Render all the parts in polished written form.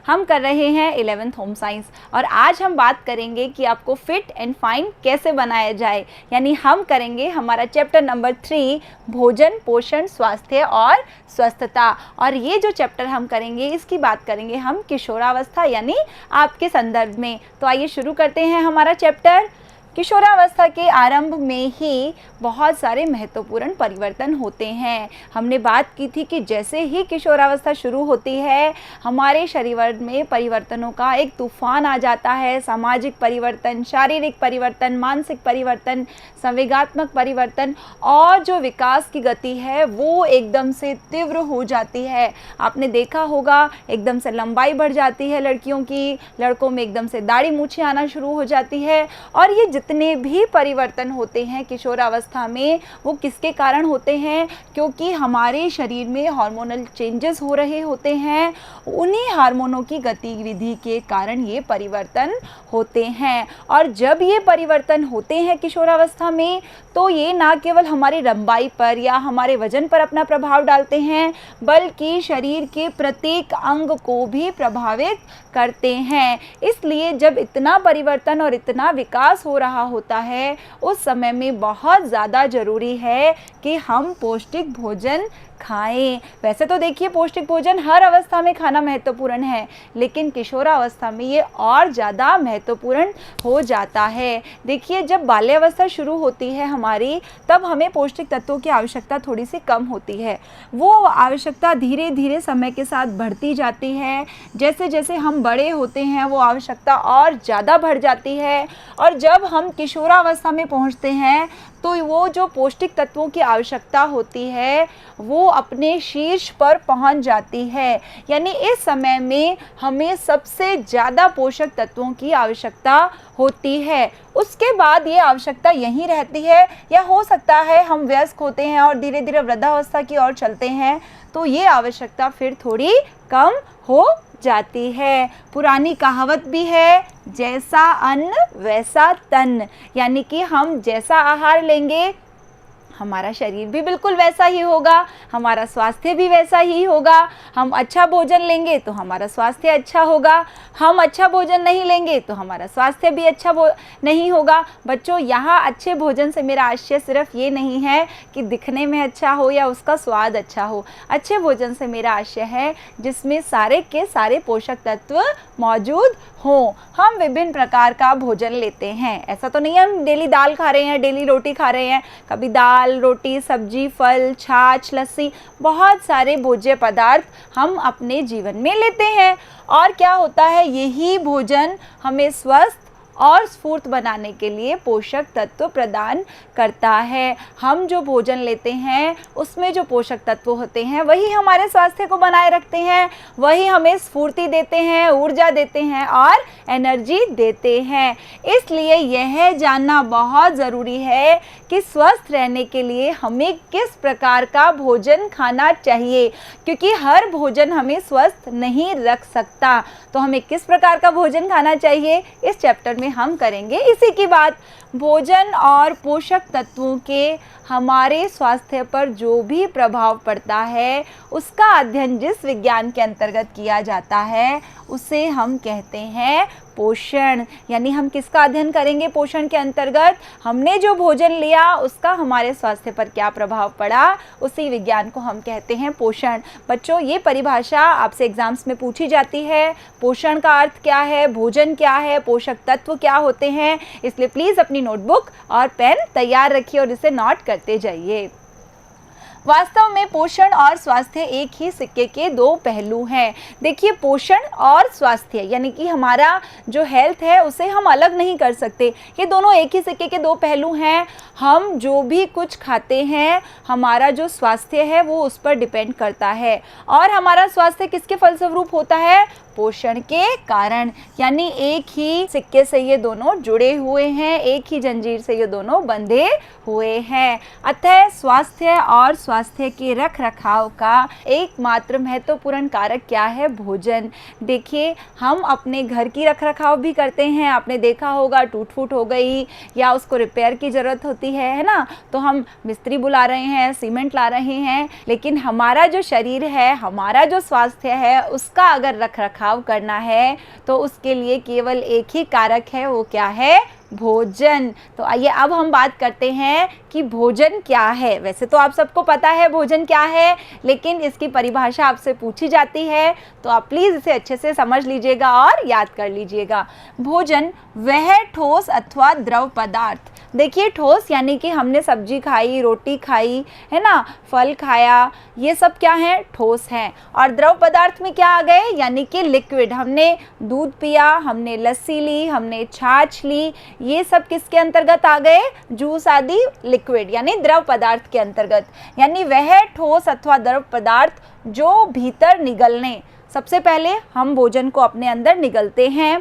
हम कर रहे हैं 11th होम साइंस और आज हम बात करेंगे कि आपको फिट एंड फाइन कैसे बनाया जाए। यानी हम करेंगे हमारा चैप्टर नंबर 3 भोजन, पोषण, स्वास्थ्य और स्वस्थता। और ये जो चैप्टर हम करेंगे इसकी बात करेंगे हम किशोरावस्था यानी आपके संदर्भ में। तो आइए शुरू करते हैं हमारा चैप्टर। किशोरावस्था के आरंभ में ही बहुत सारे महत्वपूर्ण परिवर्तन होते हैं। हमने बात की थी कि जैसे ही किशोरावस्था शुरू होती है हमारे शरीर में परिवर्तनों का एक तूफान आ जाता है। सामाजिक परिवर्तन, शारीरिक परिवर्तन, मानसिक परिवर्तन, संवेगात्मक परिवर्तन और जो विकास की गति है वो एकदम से तीव्र हो जाती है। आपने देखा होगा एकदम से लंबाई बढ़ जाती है लड़कियों की, लड़कों में एकदम से दाढ़ी मूछें आना शुरू हो जाती है। और ये जितने भी परिवर्तन होते हैं किशोरावस्था में वो किसके कारण होते हैं? क्योंकि हमारे शरीर में हार्मोनल चेंजेस हो रहे होते हैं। उन्हीं हार्मोनों की गतिविधि के कारण ये परिवर्तन होते हैं। और जब ये परिवर्तन होते हैं किशोरावस्था में तो ये ना केवल हमारी लंबाई पर या हमारे वजन पर अपना प्रभाव डालते हैं बल्कि शरीर के प्रत्येक अंग को भी प्रभावित करते हैं। इसलिए जब इतना परिवर्तन और इतना विकास हो रहा होता है उस समय में बहुत ज़्यादा ज़रूरी है कि हम पौष्टिक भोजन खाएं। वैसे तो देखिए पौष्टिक भोजन हर अवस्था में खाना महत्वपूर्ण है, लेकिन किशोरावस्था में ये और ज़्यादा महत्वपूर्ण हो जाता है। देखिए जब बाल्यावस्था शुरू होती है हमारी तब हमें पौष्टिक तत्वों की आवश्यकता थोड़ी सी कम होती है। वो आवश्यकता धीरे धीरे समय के साथ बढ़ती जाती है। जैसे जैसे हम बड़े होते हैं वो आवश्यकता और ज़्यादा बढ़ जाती है। और जब हम किशोरावस्था में पहुँचते हैं तो वो जो पौष्टिक तत्वों की आवश्यकता होती है वो अपने शीर्ष पर पहुंच जाती है। यानी इस समय में हमें सबसे ज़्यादा पोषक तत्वों की आवश्यकता होती है। उसके बाद ये आवश्यकता यहीं रहती है या हो सकता है हम वयस्क होते हैं और धीरे धीरे वृद्धावस्था की ओर चलते हैं तो ये आवश्यकता फिर थोड़ी कम हो जाती है। पुरानी कहावत भी है, जैसा अन्न वैसा तन। यानी कि हम जैसा आहार लेंगे हमारा शरीर भी बिल्कुल वैसा ही होगा, हमारा स्वास्थ्य भी वैसा ही होगा। हम अच्छा भोजन लेंगे तो हमारा स्वास्थ्य अच्छा होगा, हम अच्छा भोजन नहीं लेंगे तो हमारा स्वास्थ्य भी अच्छा नहीं होगा। बच्चों यहाँ अच्छे भोजन से मेरा आशय सिर्फ ये नहीं है कि दिखने में अच्छा हो या उसका स्वाद अच्छा हो। अच्छे भोजन से मेरा आशय है जिसमें सारे के सारे पोषक तत्व मौजूद हों। हम विभिन्न प्रकार का भोजन लेते हैं, ऐसा तो नहीं है हम डेली दाल खा रहे हैं, डेली रोटी खा रहे हैं। कभी दाल, रोटी, सब्जी, फल, छाछ, लस्सी, बहुत सारे भोज्य पदार्थ हम अपने जीवन में लेते हैं। और क्या होता है, यही भोजन हमें स्वस्थ और स्फूर्त बनाने के लिए पोषक तत्व प्रदान करता है। हम जो भोजन लेते हैं उसमें जो पोषक तत्व होते हैं वही हमारे स्वास्थ्य को बनाए रखते हैं, वही हमें स्फूर्ति देते हैं, ऊर्जा देते हैं और एनर्जी देते हैं। इसलिए यह जानना बहुत ज़रूरी है कि स्वस्थ रहने के लिए हमें किस प्रकार का भोजन खाना चाहिए, क्योंकि हर भोजन हमें स्वस्थ नहीं रख सकता। तो हमें किस प्रकार का भोजन खाना चाहिए इस चैप्टर में हम करेंगे इसी की बात। भोजन और पोषक तत्वों के हमारे स्वास्थ्य पर जो भी प्रभाव पड़ता है उसका अध्ययन जिस विज्ञान के अंतर्गत किया जाता है उसे हम कहते हैं पोषण। यानी हम किसका अध्ययन करेंगे पोषण के अंतर्गत? हमने जो भोजन लिया उसका हमारे स्वास्थ्य पर क्या प्रभाव पड़ा, उसी विज्ञान को हम कहते हैं पोषण। बच्चों ये परिभाषा आपसे एग्जाम्स में पूछी जाती है। पोषण का अर्थ क्या है, भोजन क्या है, पोषक तत्व क्या होते हैं। इसलिए प्लीज़ अपनी नोटबुक और पेन तैयार रखिए और इसे नोट करते जाइए। वास्तव में पोषण और स्वास्थ्य एक ही सिक्के के दो पहलू हैं। देखिए पोषण और स्वास्थ्य यानी कि हमारा जो हेल्थ है उसे हम अलग नहीं कर सकते, ये दोनों एक ही सिक्के के दो पहलू हैं। हम जो भी कुछ खाते हैं हमारा जो स्वास्थ्य है वो उस पर डिपेंड करता है और हमारा स्वास्थ्य किसके फलस्वरूप होता है? पोषण के कारण। यानी एक ही सिक्के से ये दोनों जुड़े हुए हैं, एक ही जंजीर से ये दोनों बंधे हुए हैं। अतः स्वास्थ्य और स्वास्थ्य के रख रखाव का एकमात्र महत्वपूर्ण कारक क्या है? भोजन। देखिए हम अपने घर की रख रखाव भी करते हैं, आपने देखा होगा टूट फूट हो गई या उसको रिपेयर की ज़रूरत होती है ना, तो हम मिस्त्री बुला रहे हैं, सीमेंट ला रहे हैं। लेकिन हमारा जो शरीर है, हमारा जो स्वास्थ्य है उसका अगर रख रखाव रखाव करना है तो उसके लिए केवल एक ही कारक है, वो क्या है? भोजन। तो आइए अब हम बात करते हैं कि भोजन क्या है। वैसे तो आप सबको पता है भोजन क्या है, लेकिन इसकी परिभाषा आपसे पूछी जाती है तो आप प्लीज़ इसे अच्छे से समझ लीजिएगा और याद कर लीजिएगा। भोजन वह ठोस अथवा द्रव पदार्थ, देखिए ठोस यानी कि हमने सब्जी खाई, रोटी खाई, है ना, फल खाया, ये सब क्या है? ठोस हैं। और द्रव पदार्थ में क्या आ गए? यानी कि लिक्विड, हमने दूध पिया, हमने लस्सी ली, हमने छाछ ली, ये सब किसके अंतर्गत आ गए? जूस आदि लिक्विड यानी द्रव पदार्थ के अंतर्गत। यानी वह ठोस अथवा द्रव पदार्थ जो भीतर निगलने, सबसे पहले हम भोजन को अपने अंदर निगलते हैं,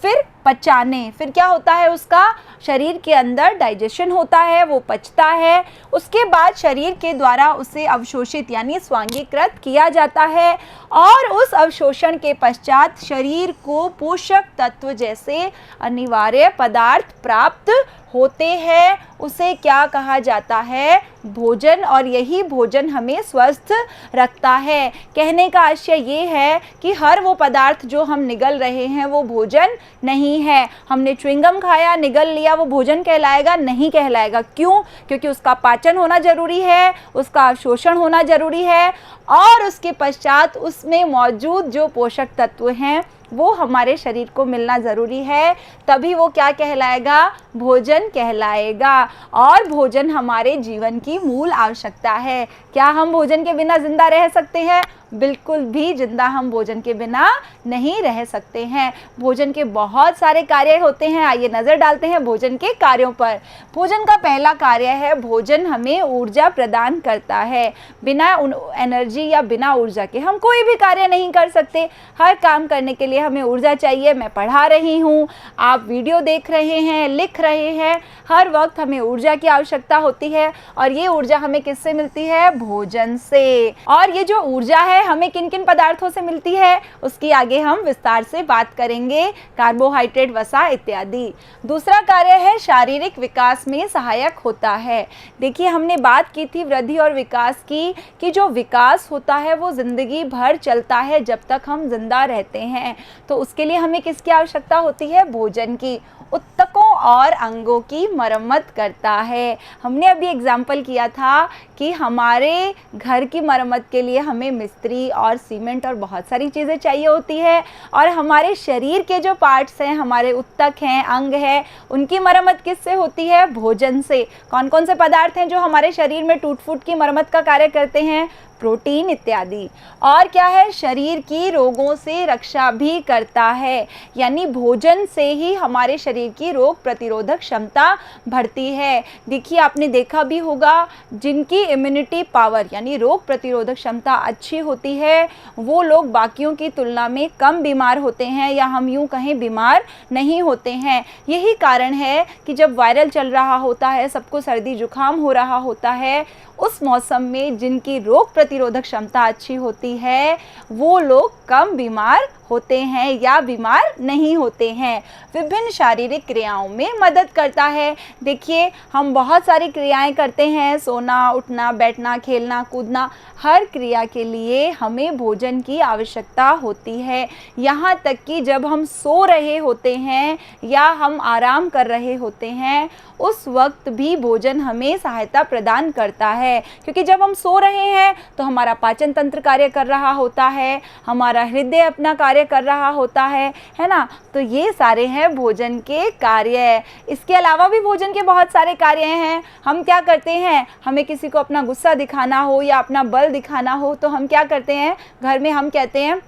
फिर पचाने, फिर क्या होता है? उसका शरीर के अंदर डाइजेशन होता है, वो पचता है, उसके बाद शरीर के द्वारा उसे अवशोषित यानी स्वांगीकृत किया जाता है और उस अवशोषण के पश्चात शरीर को पोषक तत्व जैसे अनिवार्य पदार्थ प्राप्त होते हैं, उसे क्या कहा जाता है? भोजन। और यही भोजन हमें स्वस्थ रखता है। कहने का आशय ये है कि हर वो पदार्थ जो हम निगल रहे हैं वो भोजन नहीं है। हमने च्युइंगम खाया, निगल लिया, वो भोजन कहलाएगा? नहीं कहलाएगा। क्यों? क्योंकि उसका पाचन होना जरूरी है, उसका अवशोषण होना जरूरी है और उसके पश्चात उसमें मौजूद जो पोषक तत्व हैं वो हमारे शरीर को मिलना ज़रूरी है, तभी वो क्या कहलाएगा? भोजन कहलाएगा। और भोजन हमारे जीवन की मूल आवश्यकता है। क्या हम भोजन के बिना जिंदा रह सकते हैं? बिल्कुल भी जिंदा हम भोजन के बिना नहीं रह सकते हैं। भोजन के बहुत सारे कार्य होते हैं, आइए नज़र डालते हैं भोजन के कार्यों पर। भोजन का पहला कार्य है, भोजन हमें ऊर्जा प्रदान करता है। बिना एनर्जी या बिना ऊर्जा के हम कोई भी कार्य नहीं कर सकते। हर काम करने के लिए हमें ऊर्जा चाहिए। मैं पढ़ा रही हूँ, आप वीडियो देख रहे हैं, लिख रहे हैं, हर वक्त हमें ऊर्जा की आवश्यकता होती है और ये ऊर्जा हमें किससे मिलती है? भोजन से। और ये जो ऊर्जा है हमें किन किन पदार्थों से मिलती है उसकी आगे हम विस्तार से बात करेंगे, कार्बोहाइड्रेट, वसा इत्यादि। दूसरा कार्य है शारीरिक विकास में सहायक होता है। देखिए हमने बात की थी वृद्धि और विकास की, कि जो विकास होता है वो जिंदगी भर चलता है जब तक हम जिंदा रहते हैं। तो उसके लिए हमें किसकी आवश्यकता होती है? भोजन की। उत्तकों और अंगों की मरम्मत करता है। हमने अभी एग्जाम्पल किया था कि हमारे घर की मरम्मत के लिए हमें मिस्त्री और सीमेंट और बहुत सारी चीज़ें चाहिए होती है और हमारे शरीर के जो पार्ट्स हैं, हमारे उत्तक हैं, अंग हैं, उनकी मरम्मत किससे होती है? भोजन से। कौन कौन से पदार्थ हैं जो हमारे शरीर में टूट फूट की मरम्मत का कार्य करते हैं? प्रोटीन इत्यादि। और क्या है? शरीर की रोगों से रक्षा भी करता है। यानी भोजन से ही हमारे शरीर की रोग प्रतिरोधक क्षमता बढ़ती है। देखिए आपने देखा भी होगा, जिनकी इम्यूनिटी पावर यानी रोग प्रतिरोधक क्षमता अच्छी होती है वो लोग बाकियों की तुलना में कम बीमार होते हैं, या हम यूँ कहें बीमार नहीं होते हैं। यही कारण है कि जब वायरल चल रहा होता है, सबको सर्दी जुकाम हो रहा होता है, उस मौसम में जिनकी रोग प्रतिरोधक क्षमता अच्छी होती है वो लोग कम बीमार होते हैं या बीमार नहीं होते हैं। विभिन्न शारीरिक क्रियाओं में मदद करता है। देखिए हम बहुत सारी क्रियाएं करते हैं, सोना, उठना, बैठना, खेलना, कूदना, हर क्रिया के लिए हमें भोजन की आवश्यकता होती है। यहाँ तक कि जब हम सो रहे होते हैं या हम आराम कर रहे होते हैं उस वक्त भी भोजन हमें सहायता प्रदान करता है, क्योंकि जब हम सो रहे हैं तो हमारा पाचन तंत्र कार्य कर रहा होता है, हमारा हृदय अपना कार्य कर रहा होता है ना। तो ये सारे हैं भोजन के कार्य। इसके अलावा भी भोजन के बहुत सारे कार्य हैं। हम क्या करते हैं, हमें किसी को अपना गुस्सा दिखाना हो या अपना बल दिखाना हो तो हम क्या करते हैं, घर में हम कहते हैं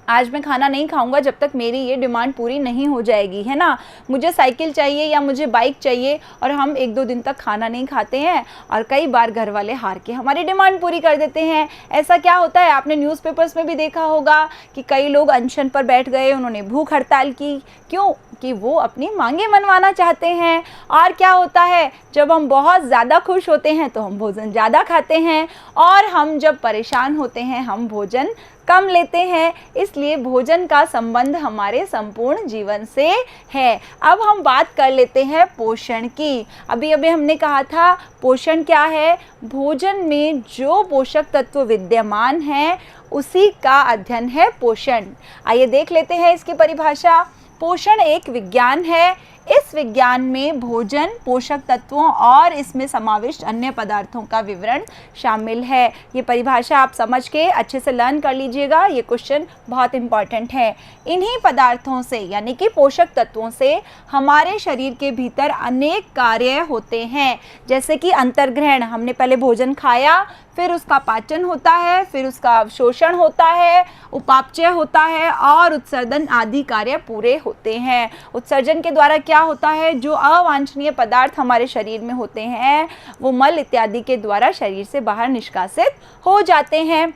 आज मैं खाना नहीं खाऊंगा जब तक मेरी ये डिमांड पूरी नहीं हो जाएगी, है ना। मुझे साइकिल चाहिए या मुझे बाइक चाहिए और हम 1-2 दिन तक खाना नहीं खाते हैं और कई बार घर वाले हार के हमारी डिमांड पूरी कर देते हैं। ऐसा क्या होता है, आपने न्यूज़पेपर्स में भी देखा होगा कि कई लोग अनशन पर बैठ गए, उन्होंने भूख हड़ताल की। क्यों? कि वो अपनी मांगे मनवाना चाहते हैं। और क्या होता है, जब हम बहुत ज़्यादा खुश होते हैं तो हम भोजन ज़्यादा खाते हैं और हम जब परेशान होते हैं हम भोजन कम लेते हैं, इसलिए भोजन का संबंध हमारे संपूर्ण जीवन से है। अब हम बात कर लेते हैं पोषण की। अभी हमने कहा था पोषण क्या है, भोजन में जो पोषक तत्व विद्यमान हैं उसी का अध्ययन है पोषण। आइए देख लेते हैं इसकी परिभाषा। पोषण एक विज्ञान है। इस विज्ञान में भोजन, पोषक तत्वों और इसमें समाविष्ट अन्य पदार्थों का विवरण शामिल है। ये परिभाषा आप समझ के अच्छे से लर्न कर लीजिएगा, ये क्वेश्चन बहुत इंपॉर्टेंट है। इन्हीं पदार्थों से यानी कि पोषक तत्वों से हमारे शरीर के भीतर अनेक कार्य होते हैं, जैसे कि अंतर्ग्रहण, हमने पहले भोजन खाया, फिर उसका पाचन होता है, फिर उसका अवशोषण होता है, उपापचय होता है और उत्सर्जन आदि कार्य पूरे होते हैं। उत्सर्जन के द्वारा क्या होता है, जो अवांछनीय पदार्थ हमारे शरीर में होते हैं वो मल इत्यादि के द्वारा शरीर से बाहर निष्कासित हो जाते हैं।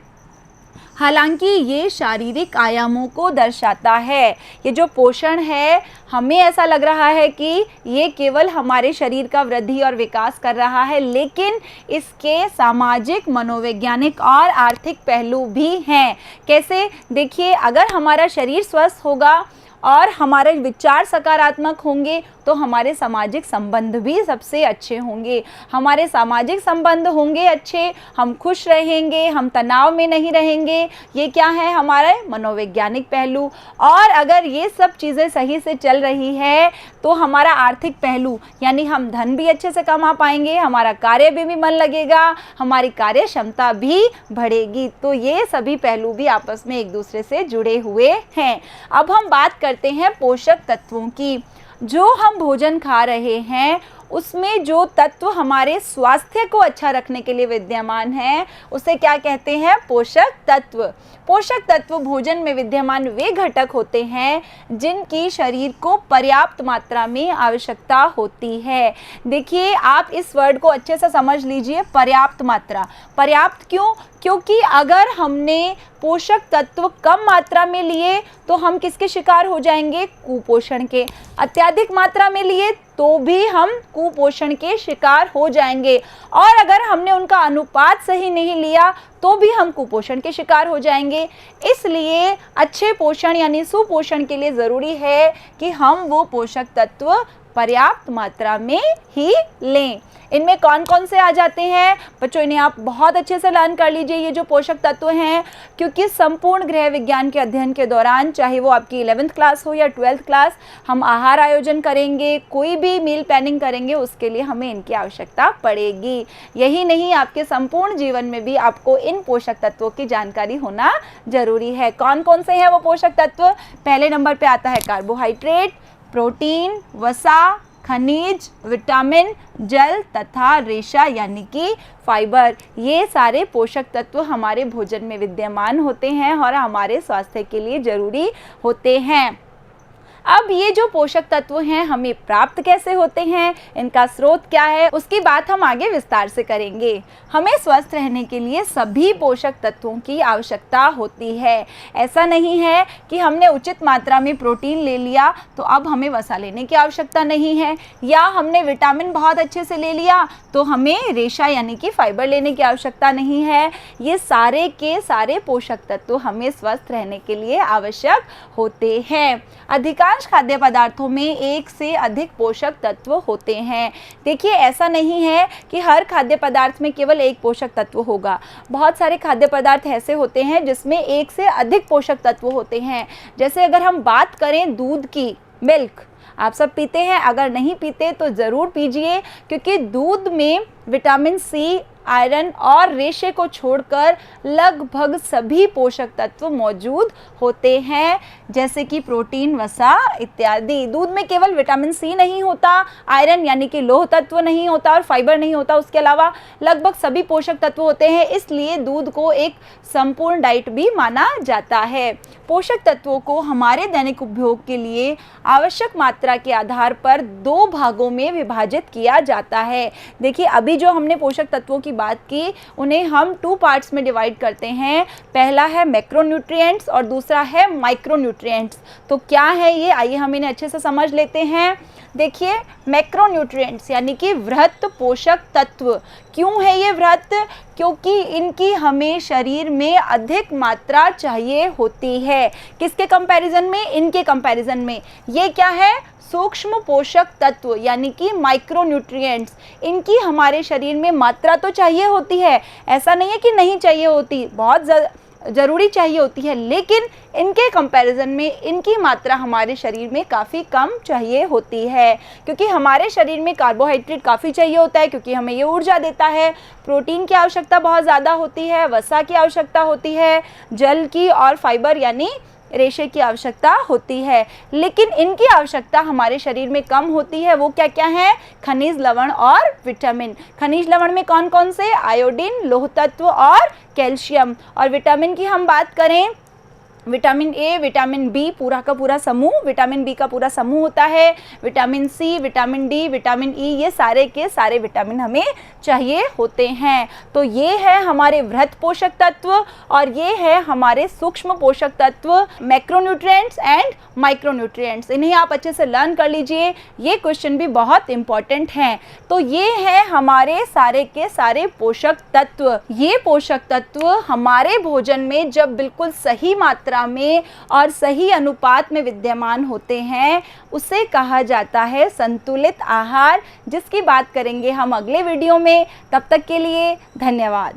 हालांकि ये शारीरिक आयामों को दर्शाता है। ये जो पोषण है, हमें ऐसा लग रहा है कि ये केवल हमारे शरीर का वृद्धि और विकास कर रहा है, लेकिन इसके सामाजिक, मनोवैज्ञानिक और आर्थिक पहलू भी हैं। कैसे? देखिए, अगर हमारा शरीर स्वस्थ होगा और हमारे विचार सकारात्मक होंगे तो हमारे सामाजिक संबंध भी सबसे अच्छे होंगे। हमारे सामाजिक संबंध होंगे अच्छे, हम खुश रहेंगे, हम तनाव में नहीं रहेंगे। ये क्या है? हमारे मनोवैज्ञानिक पहलू। और अगर ये सब चीज़ें सही से चल रही है तो हमारा आर्थिक पहलू, यानी हम धन भी अच्छे से कमा पाएंगे, हमारा कार्य भी मन लगेगा, हमारी कार्य क्षमता भी बढ़ेगी। तो ये सभी पहलू भी आपस में एक दूसरे से जुड़े हुए हैं। अब हम बात करते हैं पोषक तत्वों की। जो हम भोजन खा रहे हैं उसमें जो तत्व हमारे स्वास्थ्य को अच्छा रखने के लिए विद्यमान है उसे क्या कहते हैं? पोषक तत्व। पोषक तत्व भोजन में विद्यमान वे घटक होते हैं जिनकी शरीर को पर्याप्त मात्रा में आवश्यकता होती है। देखिए, आप इस वर्ड को अच्छे से समझ लीजिए, पर्याप्त मात्रा। पर्याप्त क्यों? क्योंकि अगर हमने पोषक तत्व कम मात्रा में लिए तो हम किसके शिकार हो जाएंगे? कुपोषण के। अत्यधिक मात्रा में लिए तो भी हम कुपोषण के शिकार हो जाएंगे, और अगर हमने उनका अनुपात सही नहीं लिया तो भी हम कुपोषण के शिकार हो जाएंगे। इसलिए अच्छे पोषण यानी सुपोषण के लिए ज़रूरी है कि हम वो पोषक तत्व पर्याप्त मात्रा में ही लें। इनमें कौन कौन से आ जाते हैं बच्चों, इन्हें आप बहुत अच्छे से लर्न कर लीजिए, ये जो पोषक तत्व हैं, क्योंकि संपूर्ण गृह विज्ञान के अध्ययन के दौरान, चाहे वो आपकी 11th क्लास हो या 12th क्लास, हम आहार आयोजन करेंगे, कोई भी मील प्लानिंग करेंगे, उसके लिए हमें इनकी आवश्यकता पड़ेगी। यही नहीं, आपके संपूर्ण जीवन में भी आपको इन पोषक तत्वों की जानकारी होना जरूरी है। कौन कौन से हैं वो पोषक तत्व? पहले नंबर पर आता है कार्बोहाइड्रेट, प्रोटीन, वसा, खनिज, विटामिन, जल तथा रेशा यानी कि फाइबर। ये सारे पोषक तत्व हमारे भोजन में विद्यमान होते हैं और हमारे स्वास्थ्य के लिए जरूरी होते हैं। अब ये जो पोषक तत्व हैं हमें प्राप्त कैसे होते हैं, इनका स्रोत क्या है, उसकी बात हम आगे विस्तार से करेंगे। हमें स्वस्थ रहने के लिए सभी पोषक तत्वों की आवश्यकता होती है। ऐसा नहीं है कि हमने उचित मात्रा में प्रोटीन ले लिया तो अब हमें वसा लेने की आवश्यकता नहीं है, या हमने विटामिन बहुत अच्छे से ले लिया तो हमें रेशा यानी कि फाइबर लेने की आवश्यकता नहीं है। ये सारे के सारे पोषक तत्व हमें स्वस्थ रहने के लिए आवश्यक होते हैं। अधिकांश खाद्य पदार्थों में एक से अधिक पोषक तत्व होते हैं। देखिए, ऐसा नहीं है कि हर खाद्य पदार्थ में केवल एक पोषक तत्व होगा। बहुत सारे खाद्य पदार्थ ऐसे होते हैं जिसमें एक से अधिक पोषक तत्व होते हैं। जैसे अगर हम बात करें दूध की, मिल्क, आप सब पीते हैं, अगर नहीं पीते तो ज़रूर पीजिए, क्योंकि दूध में विटामिन सी, आयरन और रेशे को छोड़कर लगभग सभी पोषक तत्व मौजूद होते हैं, जैसे कि प्रोटीन, वसा इत्यादि। दूध में केवल विटामिन सी नहीं होता, आयरन यानी कि लोह तत्व नहीं होता और फाइबर नहीं होता, उसके अलावा लगभग सभी पोषक तत्व होते हैं। इसलिए दूध को एक संपूर्ण डाइट भी माना जाता है। पोषक तत्वों को हमारे दैनिक उपभोग के लिए आवश्यक मात्रा के आधार पर 2 भागों में विभाजित किया जाता है। देखिए, अभी जो हमने पोषक तत्वों की की बात की, उन्हें हम 2 पार्ट्स में डिवाइड करते हैं। पहला है मैक्रोन्यूट्रिएंट्स और दूसरा है माइक्रोन्यूट्रिएंट्स। तो क्या है ये, आइए हम इन्हें अच्छे से समझ लेते हैं। देखिए, मैक्रोन्यूट्रिएंट्स यानी कि वृहत पोषक तत्व। क्यों है ये वृहत? क्योंकि इनकी हमें शरीर में अधिक मात्रा चाहिए होती है। किसके कंपैरिजन में? इनके कंपैरिजन में। ये क्या है? सूक्ष्म पोषक तत्व यानी कि माइक्रोन्यूट्रिएंट्स। इनकी हमारे शरीर में मात्रा तो चाहिए होती है, ऐसा नहीं है कि नहीं चाहिए होती, बहुत ज़रूरी चाहिए होती है, लेकिन इनके कंपैरिजन में इनकी मात्रा हमारे शरीर में काफ़ी कम चाहिए होती है। क्योंकि हमारे शरीर में कार्बोहाइड्रेट काफ़ी चाहिए होता है, क्योंकि हमें ये ऊर्जा देता है। प्रोटीन की आवश्यकता बहुत ज़्यादा होती है, वसा की आवश्यकता होती है, जल की और फाइबर यानी रेशे की आवश्यकता होती है। लेकिन इनकी आवश्यकता हमारे शरीर में कम होती है। वो क्या क्या है? खनिज लवण और विटामिन। खनिज लवण में कौन कौन से? आयोडीन, लौह तत्व और कैल्शियम। और विटामिन की हम बात करें, विटामिन ए, विटामिन बी, पूरा का पूरा समूह, विटामिन बी का पूरा समूह होता है। Vitamin C, vitamin D, vitamin E, ये सारे के सारे विटामिन हमें चाहिए होते हैं। तो ये है हमारे वृहत पोषक तत्व और ये है हमारे सूक्ष्म पोषक तत्व, मैक्रोन्यूट्रिएंट्स एंड माइक्रोन्यूट्रिएंट्स। इन्हें आप अच्छे से लर्न कर लीजिए, ये क्वेश्चन भी बहुत इंपॉर्टेंट हैं। तो ये है हमारे सारे के सारे पोषक तत्व। ये पोषक तत्व हमारे भोजन में जब बिल्कुल सही मात्रा में और सही अनुपात में विद्यमान होते हैं, उसे कहा जाता है संतुलित आहार, जिसकी बात करेंगे हम अगले वीडियो में। तब तक के लिए धन्यवाद।